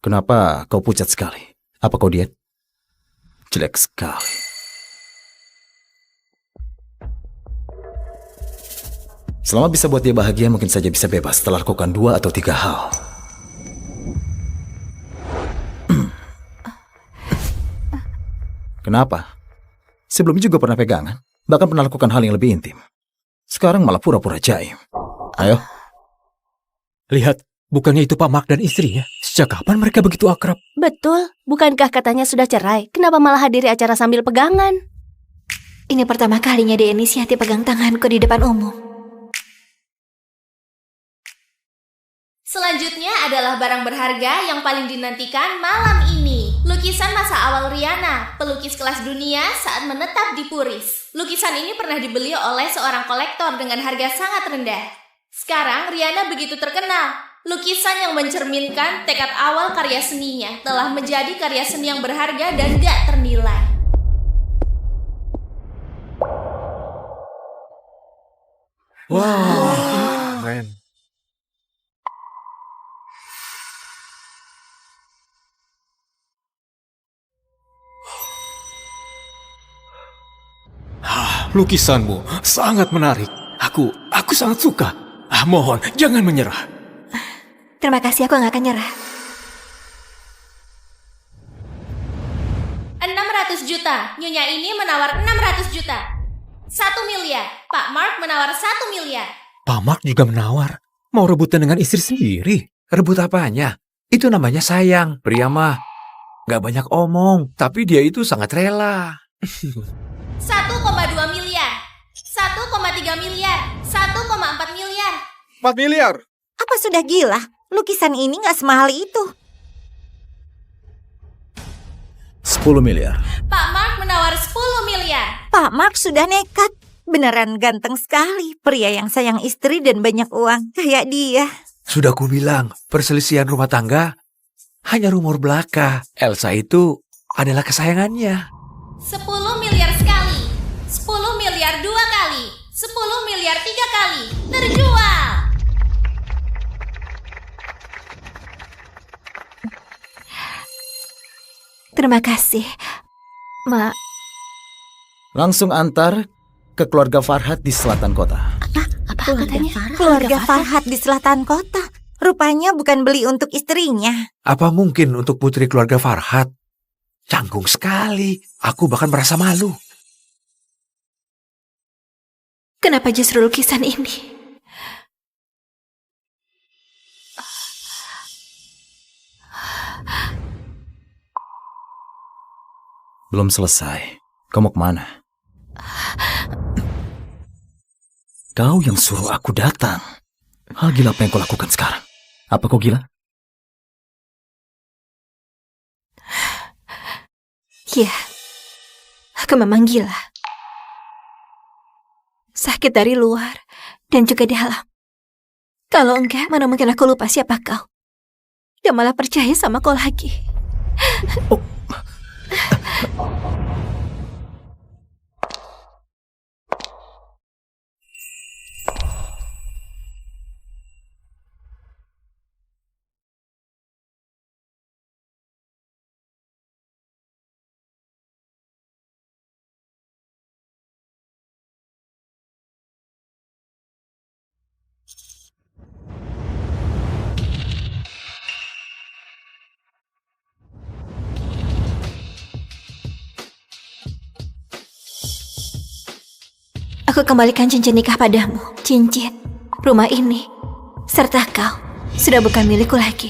Kenapa kau pucat sekali? Apa kau diet? Jelek sekali. Selama bisa buat dia bahagia, mungkin saja bisa bebas setelah lakukan 2 atau 3 hal. Kenapa? Sebelumnya juga pernah pegangan, bahkan pernah lakukan hal yang lebih intim. Sekarang malah pura-pura jaim. Ayo. Lihat, bukannya itu Pak Mark dan istrinya? Sejak kapan mereka begitu akrab? Betul, bukankah katanya sudah cerai? Kenapa malah hadiri acara sambil pegangan? Ini pertama kalinya dia inisiatif pegang tanganku di depan umum. Selanjutnya adalah barang berharga yang paling dinantikan malam ini. Lukisan masa awal Rihanna, pelukis kelas dunia saat menetap di Puris. Lukisan ini pernah dibeli oleh seorang kolektor dengan harga sangat rendah. Sekarang Rihanna begitu terkenal. Lukisan yang mencerminkan tekad awal karya seninya telah menjadi karya seni yang berharga dan gak ternilai. Wow, keren. Lukisanmu sangat menarik. Aku sangat suka. Mohon, jangan menyerah. Terima kasih, aku gak akan nyerah. 600 juta. Nyonya ini menawar 600 juta. 1 miliar. Pak Mark menawar 1 miliar. Pak Mark juga menawar. Mau rebutan dengan istri sendiri. Rebut apanya? Itu namanya sayang. Pria mah gak banyak omong, tapi dia itu sangat rela. 1,2 miliar. 1,3 miliar. 1,4 miliar. 4 miliar. Apa sudah gila? Lukisan ini gak semahal itu. 10 miliar. Pak Mark menawar 10 miliar. Pak Mark sudah nekat. Beneran ganteng sekali. Pria yang sayang istri dan banyak uang. Kayak dia. Sudah kubilang, perselisihan rumah tangga hanya rumor belaka. Elsa itu adalah kesayangannya. 10 miliar sekali. 10 miliar 2 kali. 10 miliar 3 kali. Terjual. Terima kasih. Mak. Langsung antar ke keluarga Farhat di selatan kota. Apa katanya? Keluarga Farhat di selatan kota. Rupanya bukan beli untuk istrinya. Apa mungkin untuk putri keluarga Farhat? Canggung sekali. Aku bahkan merasa malu. Kenapa justru lukisan ini? Belum selesai. Kau mau kemana? Kau yang suruh aku datang. Hal gila apa yang kau lakukan sekarang? Apa kau gila? Ya, Aku memang gila. Sakit dari luar dan juga di dalam. Kalau enggak, mana mungkin aku lupa siapa kau. Dan malah percaya sama kau lagi. Aku kembalikan cincin nikah padamu. Cincin, rumah ini, serta kau sudah bukan milikku lagi.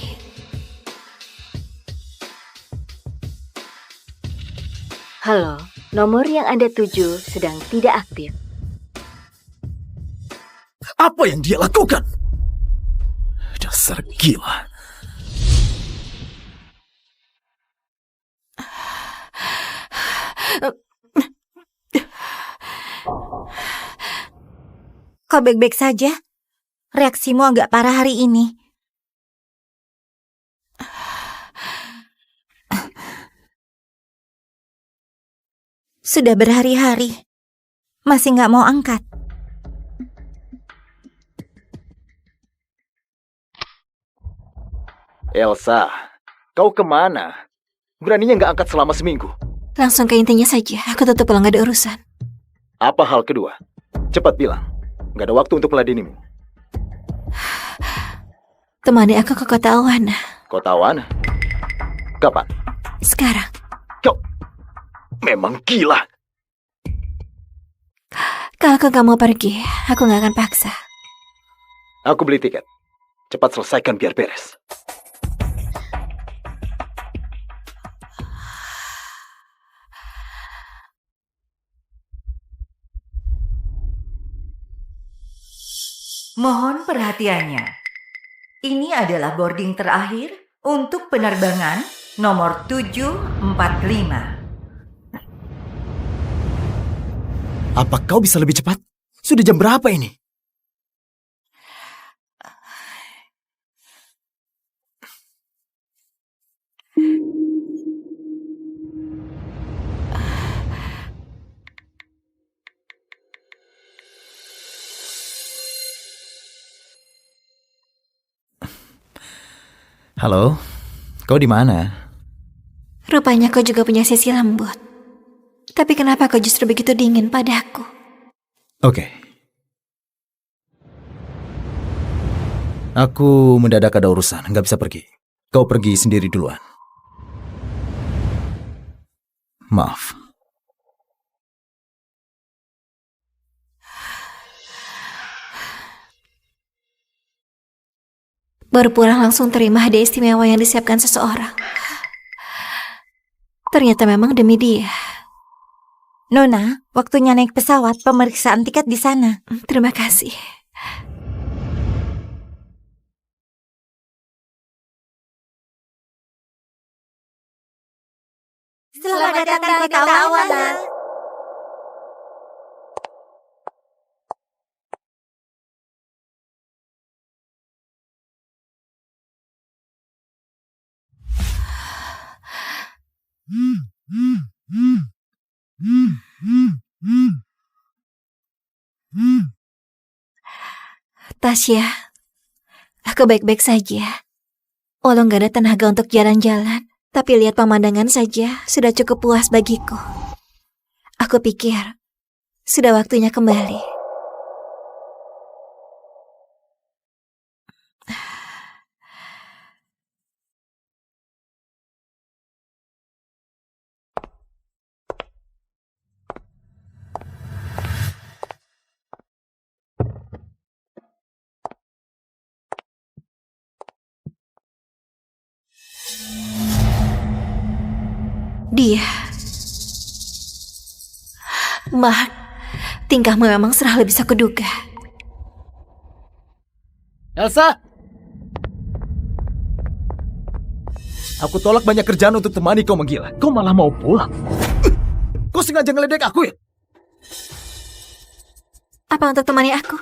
Halo, nomor yang Anda tuju sedang tidak aktif. Apa yang dia lakukan? Dasar gila. Kau baik-baik saja? Reaksimu agak parah hari ini. Sudah berhari-hari, masih nggak mau angkat. Elsa, kau kemana? Beraninya nggak angkat selama seminggu. Langsung ke intinya saja, aku tetap pulang gak ada urusan. Apa hal kedua? Cepat bilang. Nggak ada waktu untuk meladenimu. Temani aku ke kota Awana. Kota Awana? Kapan? Sekarang. Kau memang gila. Kalau kau gak mau pergi, aku gak akan paksa. Aku beli tiket. Cepat selesaikan biar beres. Mohon perhatiannya. Ini adalah boarding terakhir untuk penerbangan nomor 745. Apa kau bisa lebih cepat? Sudah jam berapa ini? Halo, kau di mana? Rupanya kau juga punya sisi lembut. Tapi kenapa kau justru begitu dingin padaku? Oke. Aku mendadak ada urusan, nggak bisa pergi. Kau pergi sendiri duluan. Maaf. Baru pulang langsung terima hadiah istimewa yang disiapkan seseorang. Ternyata memang demi dia. Nona, waktunya naik pesawat, pemeriksaan tiket di sana. Terima kasih. Selamat datang di kota Awana. Tasya, aku baik-baik saja. Walau gak ada tenaga untuk jalan-jalan, tapi lihat pemandangan saja sudah cukup puas bagiku. Aku pikir sudah waktunya kembali. Dia. Mark, tingkahmu memang serah lebih bisa kuduga. Elsa! Aku tolak banyak kerjaan untuk temani kau menggila. Kau malah mau pulang. Kau sengaja ngeledek aku ya? Apa untuk temani aku?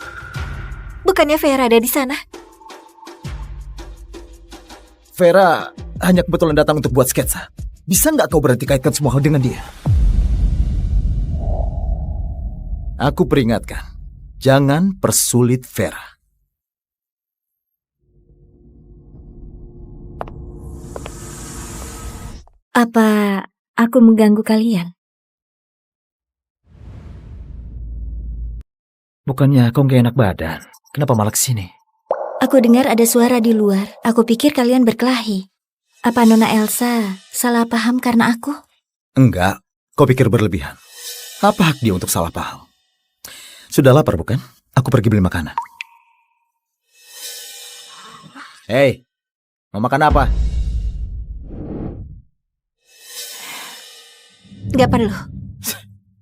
Bukannya Vera ada di sana? Vera hanya kebetulan datang untuk buat sketsa. Bisa nggak kau berhenti kaitkan semua hal dengan dia? Aku peringatkan, jangan persulit Vera. Apa aku mengganggu kalian? Bukannya kau nggak enak badan? Kenapa malah kesini? Aku dengar ada suara di luar. Aku pikir kalian berkelahi. Apa Nona Elsa salah paham karena aku? Enggak, kau pikir berlebihan. Apa hak dia untuk salah paham? Sudah lapar bukan? Aku pergi beli makanan. Hei, mau makan apa? Gak perlu.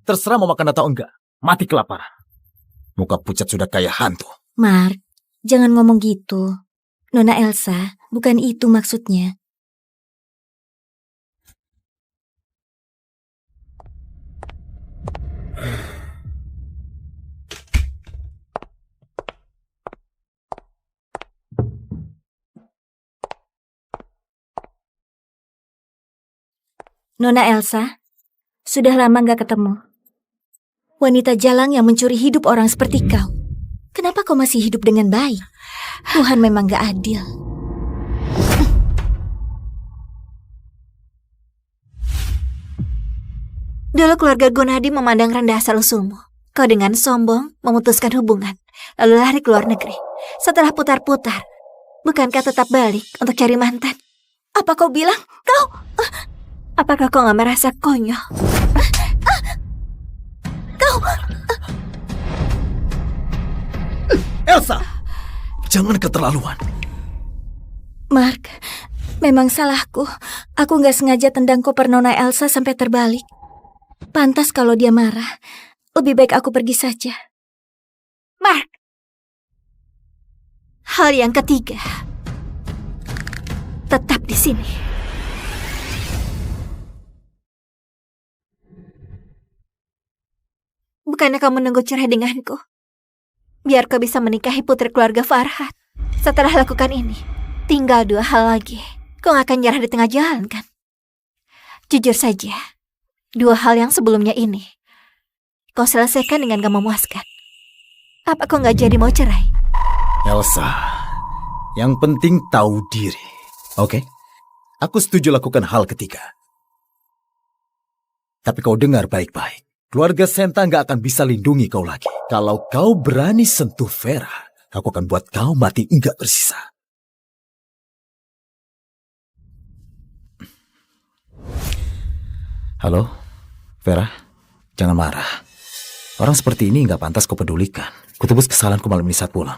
Terserah mau makan atau enggak. Mati kelaparan. Muka pucat sudah kayak hantu. Mark, jangan ngomong gitu. Nona Elsa, bukan itu maksudnya. Nona Elsa, sudah lama gak ketemu. Wanita jalang yang mencuri hidup orang seperti kau. Kenapa kau masih hidup dengan baik? Tuhan memang gak adil. Dulu keluarga Gunadi memandang rendah asal-usulmu. Kau dengan sombong memutuskan hubungan, lalu lari ke luar negeri. Setelah putar-putar, bukankah tetap balik untuk cari mantan? Apa kau bilang? Apakah kau gak merasa konyol? Elsa, jangan keterlaluan. Mark, memang salahku. Aku gak sengaja tendang koper Nona Elsa sampai terbalik. Pantas kalau dia marah. Lebih baik aku pergi saja. Mark! Hal yang ketiga. Tetap di sini. Bukannya kamu menunggu cerai denganku? Biar kau bisa menikahi putri keluarga Farhat. Setelah lakukan ini, tinggal 2 hal lagi. Kau gak akan nyerah di tengah jalan, kan? Jujur saja, 2 hal yang sebelumnya ini kau selesaikan dengan gak memuaskan. Apa kau gak jadi mau cerai? Elsa, yang penting tahu diri. Oke? Aku setuju lakukan hal ketiga. Tapi kau dengar baik-baik. Keluarga Senta nggak akan bisa lindungi kau lagi. Kalau kau berani sentuh Vera, aku akan buat kau mati nggak bersisa. Halo, Vera, jangan marah. Orang seperti ini nggak pantas kau pedulikan. Kutebus kesalahanku malam ini saat pulang.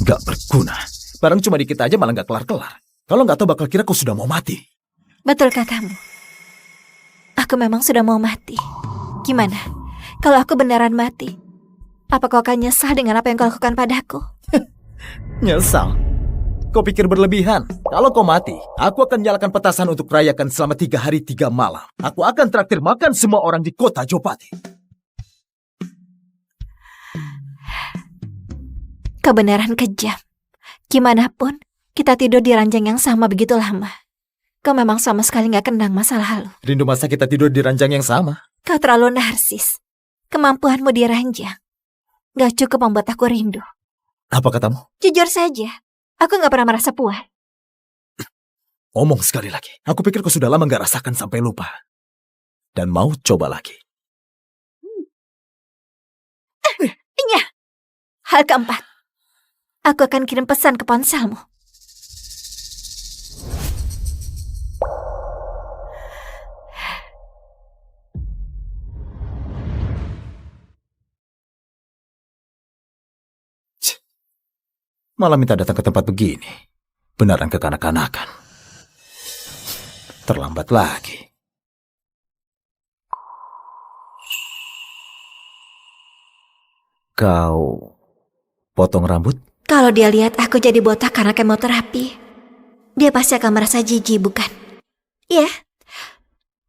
Nggak berguna. Barang cuma dikit aja malah nggak kelar-kelar. Kalau nggak tahu bakal kira kau sudah mau mati. Betulkah kamu? Aku memang sudah mau mati. Gimana? Kalau aku beneran mati, apa kau akan nyesal dengan apa yang kau lakukan padaku? Nyesal? Kau pikir berlebihan? Kalau kau mati, aku akan nyalakan petasan untuk rayakan selama 3 hari 3 malam. Aku akan traktir makan semua orang di kota Jopati. Kebenaran kejam. Gimanapun, kita tidur di ranjang yang sama begitu lama. Kau memang sama sekali gak kenang masa lalu. Rindu masa kita tidur di ranjang yang sama. Kau terlalu narsis. Kemampuanmu di ranjang gak cukup membuat aku rindu. Apa katamu? Jujur saja, aku gak pernah merasa puas. Omong sekali lagi. Aku pikir kau sudah lama gak rasakan sampai lupa. Dan mau coba lagi. Iya. Hal keempat. Aku akan kirim pesan ke ponselmu. Malah minta datang ke tempat begini. Beneran kekanak-kanakan. Terlambat lagi. Kau potong rambut? Kalau dia lihat aku jadi botak karena kemoterapi, Dia pasti akan merasa jijik, bukan? Iya.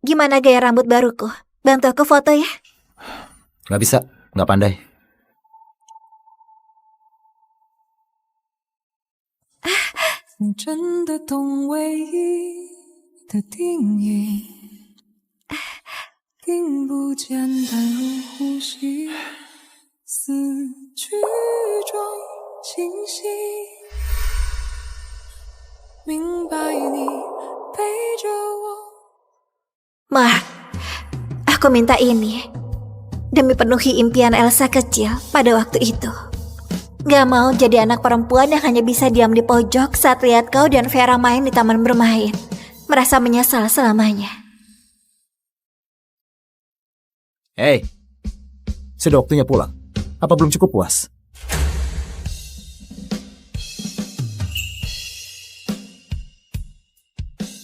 Gimana gaya rambut baruku? Bantu aku foto ya. Nggak bisa, nggak pandai. Mark, aku minta ini demi penuhi impian Elsa kecil pada waktu itu. Gak mau jadi anak perempuan yang hanya bisa diam di pojok saat lihat kau dan Vera main di taman bermain. Merasa menyesal selamanya. Hei, sudah waktunya pulang. Apa belum cukup puas?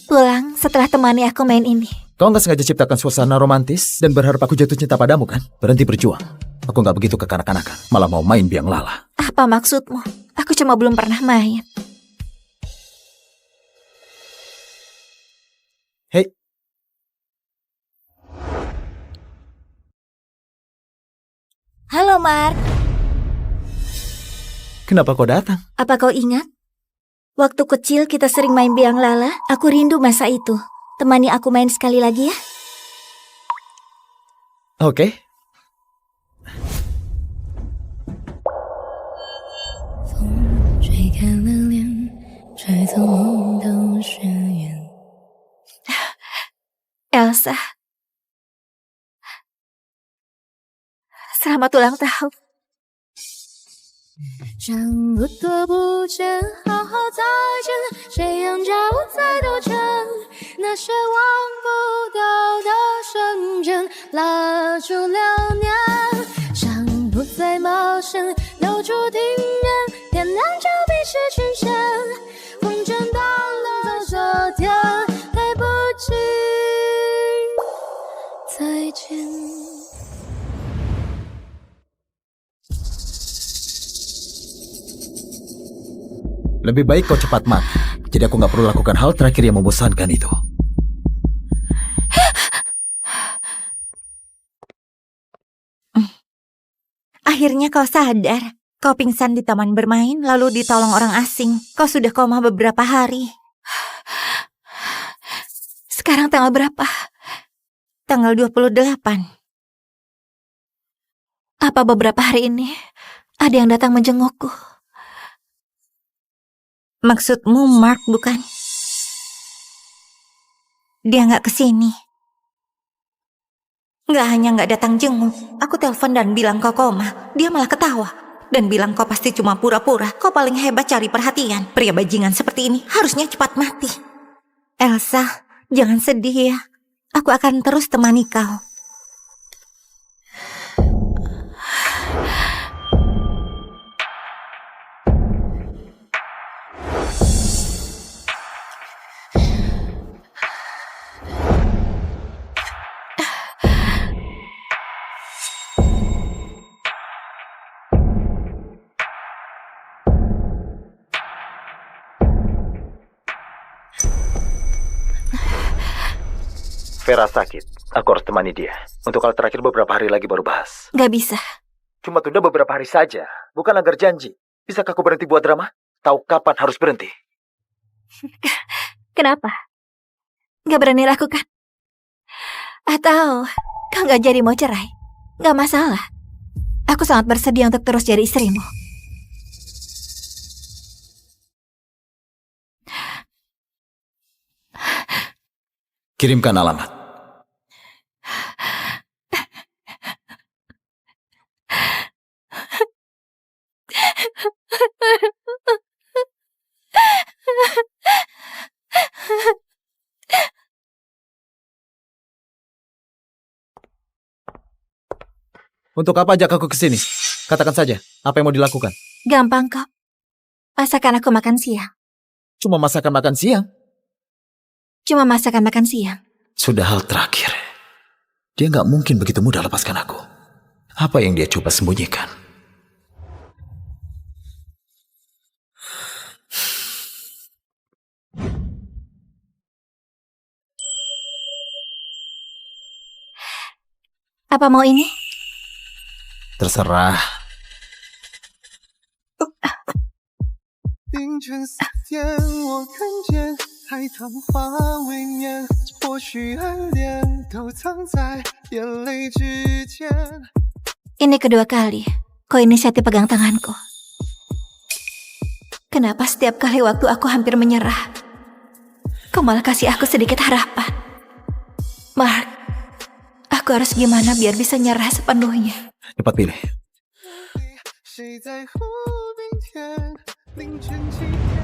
Pulang setelah temani aku main ini. Kau nggak sengaja ciptakan suasana romantis dan berharap aku jatuh cinta padamu kan? Berhenti berjuang. Aku nggak begitu kekanak-kanakan, malah mau main biang lala. Apa maksudmu? Aku cuma belum pernah main. Hei. Halo Mark. Kenapa kau datang? Apa kau ingat? Waktu kecil kita sering main biang lala. Aku rindu masa itu. Temani aku main sekali lagi ya. Oke. Elsa. Selamat ulang tahun. 想不多不见，好好再见，谁仰角在兜圈，那些忘不掉的瞬间，蜡烛流年，想不再冒险，留住定念，点亮就必是曲线，风筝断了昨天，来不及再见。 Lebih baik kau cepat mati. Jadi aku nggak perlu lakukan hal terakhir yang membosankan itu. Akhirnya kau sadar. Kau pingsan di taman bermain, lalu ditolong orang asing. Kau sudah koma beberapa hari. Sekarang tanggal berapa? Tanggal 28. Apa beberapa hari ini ada yang datang menjengukku? Maksudmu Mark bukan? Dia nggak kesini. Nggak hanya nggak datang jenguk, aku telepon dan bilang kau koma. Dia malah ketawa dan bilang kau pasti cuma pura-pura. Kau paling hebat cari perhatian. Pria bajingan seperti ini harusnya cepat mati. Elsa, jangan sedih ya. Aku akan terus temani kau. Vera sakit. Aku harus temani dia. Untuk hal terakhir beberapa hari lagi baru bahas. Gak bisa. Cuma tunda beberapa hari saja. Bukan agar janji. Bisakah aku berhenti buat drama? Tahu kapan harus berhenti? Kenapa? Gak berani lakukan? Atau kau gak jadi mau cerai? Gak masalah. Aku sangat bersedia untuk terus jadi istrimu. Kirimkan alamat. Untuk apa ajak aku ke sini? Katakan saja, apa yang mau dilakukan? Gampang kok. Masakan aku makan siang. Cuma masakan makan siang? Cuma masakan makan siang. Sudah hal terakhir. Dia nggak mungkin begitu mudah lepaskan aku. Apa yang dia coba sembunyikan? Apa mau ini? Terserah. 凌晨4点，我看见海棠花未眠，或许爱恋都藏在眼泪之间。 Ini kedua kali kau inisiatif pegang tanganku. Kenapa setiap kali waktu aku hampir menyerah, kau malah kasih aku sedikit harapan? Mark, aku harus gimana biar bisa nyerah sepenuhnya? Cepat pilih. 谁在乎明天？凌晨几点？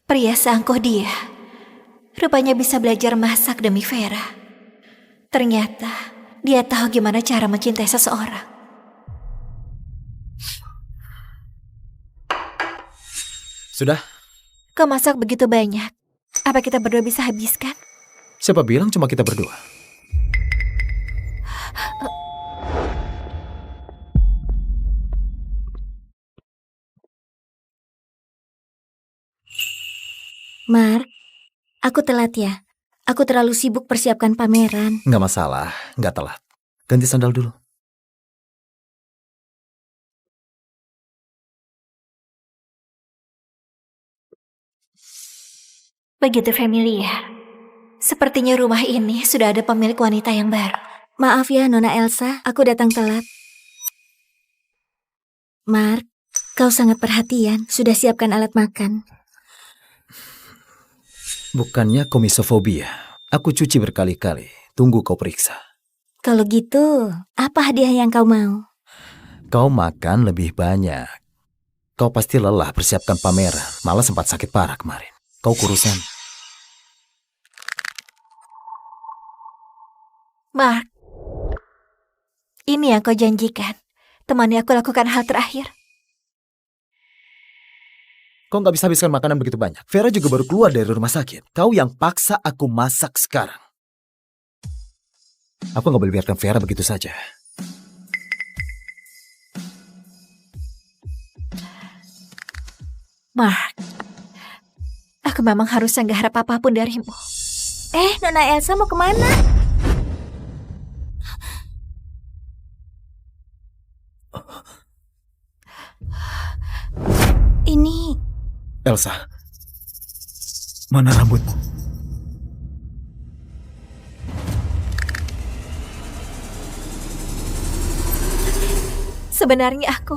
Pria seangkuh dia, rupanya bisa belajar masak demi Vera. Ternyata dia tahu gimana cara mencintai seseorang. Sudah? Kau masak begitu banyak, apa kita berdua bisa habiskan? Siapa bilang cuma kita berdua? Mark, aku telat ya. Aku terlalu sibuk persiapkan pameran. Nggak masalah, nggak telat. Ganti sandal dulu. Begitu familiar. Sepertinya rumah ini sudah ada pemilik wanita yang baru. Maaf ya, Nona Elsa, aku datang telat. Mark, kau sangat perhatian. Sudah siapkan alat makan. Bukannya komisofobia. Aku cuci berkali-kali. Tunggu kau periksa. Kalau gitu, apa hadiah yang kau mau? Kau makan lebih banyak. Kau pasti lelah persiapkan pameran. Malah sempat sakit parah kemarin. Kau kurusan. Mark, ini yang kau janjikan. Temani aku lakukan hal terakhir. Kau nggak bisa habiskan makanan begitu banyak. Vera juga baru keluar dari rumah sakit. Kau yang paksa aku masak sekarang. Aku nggak boleh biarkan Vera begitu saja. Mark, aku memang harusnya nggak harap apapun darimu. Nona Elsa mau kemana? Ini... Elsa, mana rambutmu? Sebenarnya aku